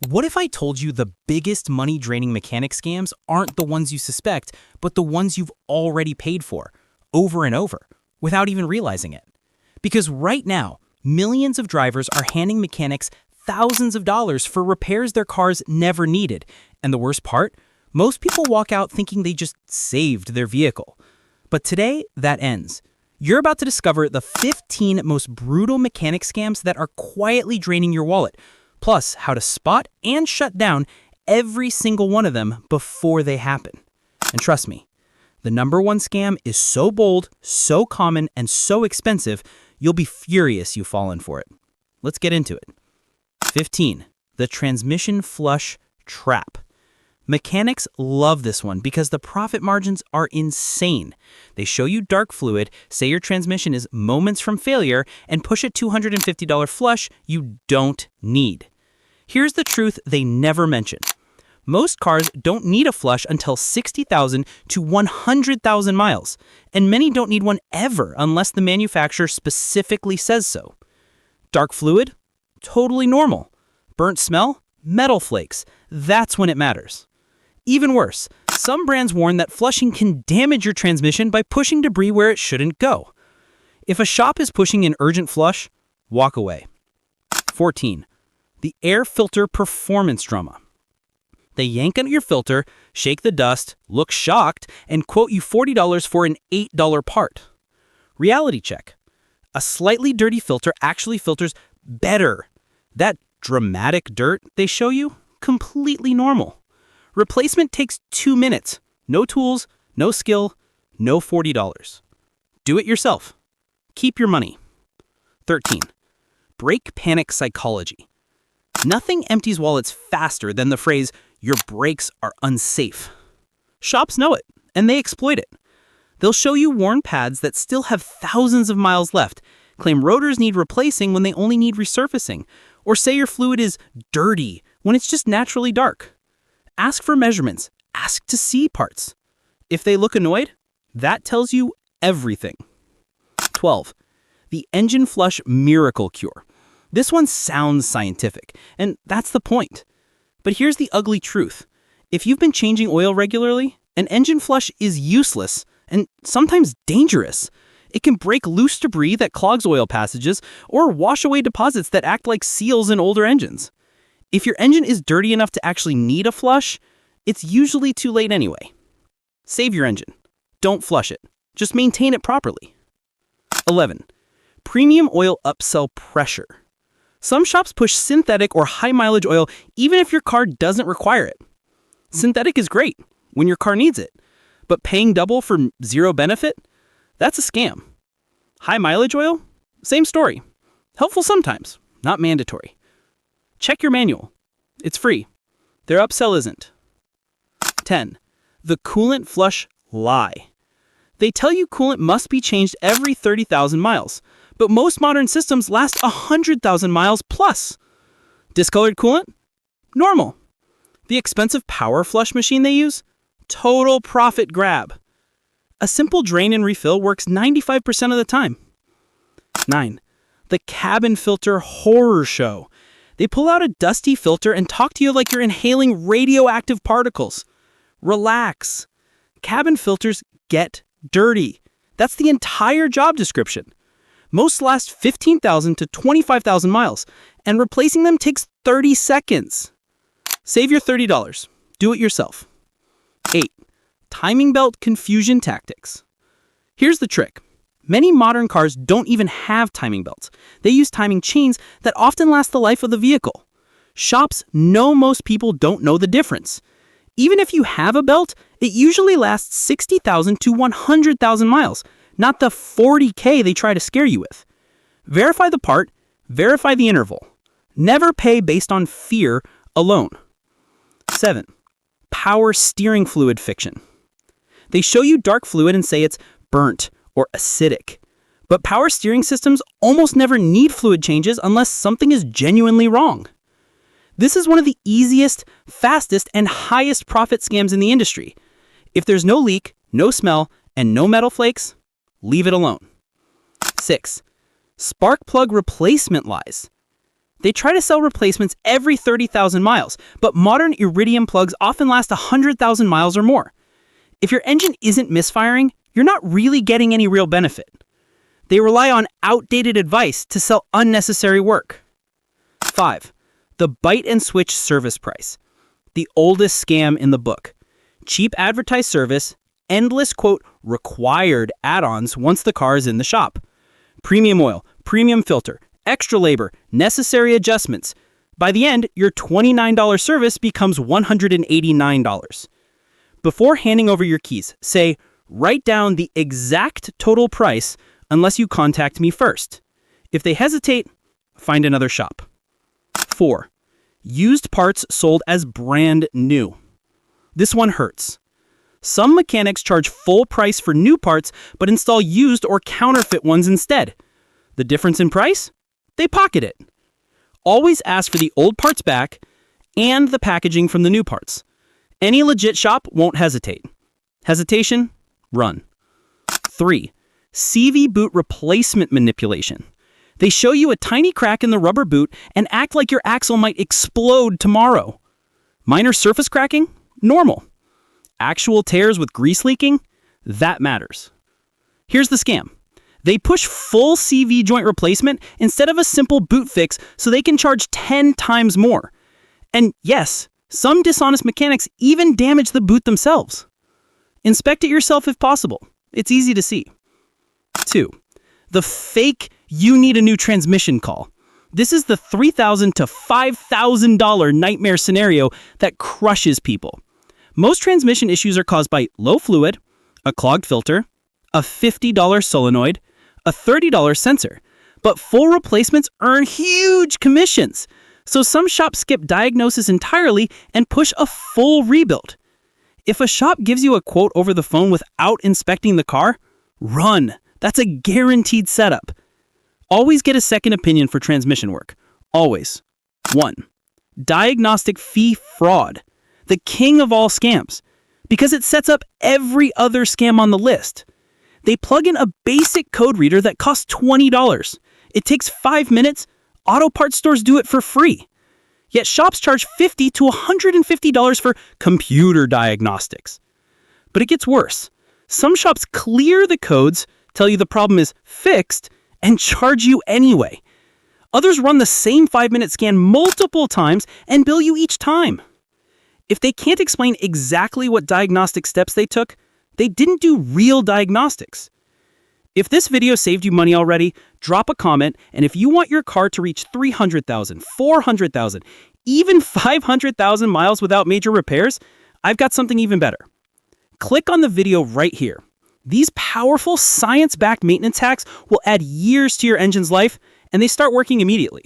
What if I told you the biggest money-draining mechanic scams aren't the ones you suspect, but the ones you've already paid for, over and over, without even realizing it? Because right now, millions of drivers are handing mechanics thousands of dollars for repairs their cars never needed. And the worst part? Most people walk out thinking they just saved their vehicle. But today, that ends. You're about to discover the 15 most brutal mechanic scams that are quietly draining your wallet, plus how to spot and shut down every single one of them before they happen. And trust me, the number one scam is so bold, so common, and so expensive, you'll be furious you've fallen for it. Let's get into it. 15. The transmission flush trap. Mechanics love this one because the profit margins are insane. They show you dark fluid, say your transmission is moments from failure, and push a $250 flush you don't need. Here's the truth they never mention. Most cars don't need a flush until 60,000 to 100,000 miles, and many don't need one ever unless the manufacturer specifically says so. Dark fluid? Totally normal. Burnt smell? Metal flakes. That's when it matters. Even worse, some brands warn that flushing can damage your transmission by pushing debris where it shouldn't go. If a shop is pushing an urgent flush, walk away. 14. The air filter performance drama. They yank out your filter, shake the dust, look shocked, and quote you $40 for an $8 part. Reality check. A slightly dirty filter actually filters better. That dramatic dirt they show you, completely normal. Replacement takes 2 minutes. No tools, no skill, no $40. Do it yourself. Keep your money. 13. Brake panic psychology. Nothing empties wallets faster than the phrase, "your brakes are unsafe." Shops know it, and they exploit it. They'll show you worn pads that still have thousands of miles left, claim rotors need replacing when they only need resurfacing, or say your fluid is dirty when it's just naturally dark. Ask for measurements. Ask to see parts. If they look annoyed, that tells you everything. 12. The engine flush miracle cure. This one sounds scientific, and that's the point. But here's the ugly truth. If you've been changing oil regularly, an engine flush is useless and sometimes dangerous. It can break loose debris that clogs oil passages or wash away deposits that act like seals in older engines. If your engine is dirty enough to actually need a flush, it's usually too late anyway. Save your engine. Don't flush it. Just maintain it properly. 11. Premium oil upsell pressure. Some shops push synthetic or high-mileage oil even if your car doesn't require it. Synthetic is great when your car needs it, but paying double for zero benefit? That's a scam. High-mileage oil? Same story. Helpful sometimes, not mandatory. Check your manual. It's free. Their upsell isn't. 10. The coolant flush lie. They tell you coolant must be changed every 30,000 miles, but most modern systems last 100,000 miles plus. Discolored coolant? Normal. The expensive power flush machine they use? Total profit grab. A simple drain and refill works 95% of the time. 9. The cabin filter horror show. They pull out a dusty filter and talk to you like you're inhaling radioactive particles. Relax. Cabin filters get dirty. That's the entire job description. Most last 15,000 to 25,000 miles, and replacing them takes 30 seconds. Save your $30. Do it yourself. 8. Timing belt confusion tactics. Here's the trick. Many modern cars don't even have timing belts. They use timing chains that often last the life of the vehicle. Shops know most people don't know the difference. Even if you have a belt, it usually lasts 60,000 to 100,000 miles, not the 40K they try to scare you with. Verify the part, verify the interval. Never pay based on fear alone. 7. Power steering fluid fiction. They show you dark fluid and say it's burnt or acidic. But power steering systems almost never need fluid changes unless something is genuinely wrong. This is one of the easiest, fastest, and highest profit scams in the industry. If there's no leak, no smell, and no metal flakes, leave it alone. 6. Spark plug replacement lies. They try to sell replacements every 30,000 miles, but modern iridium plugs often last 100,000 miles or more. If your engine isn't misfiring, you're not really getting any real benefit. They rely on outdated advice to sell unnecessary work. 5. The bite and switch service price. The oldest scam in the book. Cheap advertised service, endless, quote, required add-ons once the car is in the shop. Premium oil, premium filter, extra labor, necessary adjustments. By the end, your $29 service becomes $189. Before handing over your keys, say, write down the exact total price unless you contact me first. If they hesitate, find another shop. 4. Used parts sold as brand new. This one hurts. Some mechanics charge full price for new parts but install used or counterfeit ones instead. The difference in price? They pocket it. Always ask for the old parts back and the packaging from the new parts. Any legit shop won't hesitate. Hesitation? Run. 3. CV boot replacement manipulation. They show you a tiny crack in the rubber boot and act like your axle might explode tomorrow. Minor surface cracking? Normal. Actual tears with grease leaking? That matters. Here's the scam. They push full CV joint replacement instead of a simple boot fix so they can charge 10 times more. And yes, some dishonest mechanics even damage the boot themselves. Inspect it yourself if possible. It's easy to see. 2. The fake you need a new transmission call. This is the $3,000 to $5,000 nightmare scenario that crushes people. Most transmission issues are caused by low fluid, a clogged filter, a $50 solenoid, a $30 sensor. But full replacements earn huge commissions. So some shops skip diagnosis entirely and push a full rebuild. If a shop gives you a quote over the phone without inspecting the car, run. That's a guaranteed setup. Always get a second opinion for transmission work. Always. 1. Diagnostic fee fraud. The king of all scams. Because it sets up every other scam on the list. They plug in a basic code reader that costs $20. It takes 5 minutes. Auto parts stores do it for free. Yet shops charge $50 to $150 for computer diagnostics. But it gets worse. Some shops clear the codes, tell you the problem is fixed, and charge you anyway. Others run the same 5-minute scan multiple times and bill you each time. If they can't explain exactly what diagnostic steps they took, they didn't do real diagnostics. If this video saved you money already, drop a comment, and if you want your car to reach 300,000, 400,000, even 500,000 miles without major repairs, I've got something even better. Click on the video right here. These powerful science-backed maintenance hacks will add years to your engine's life, and they start working immediately.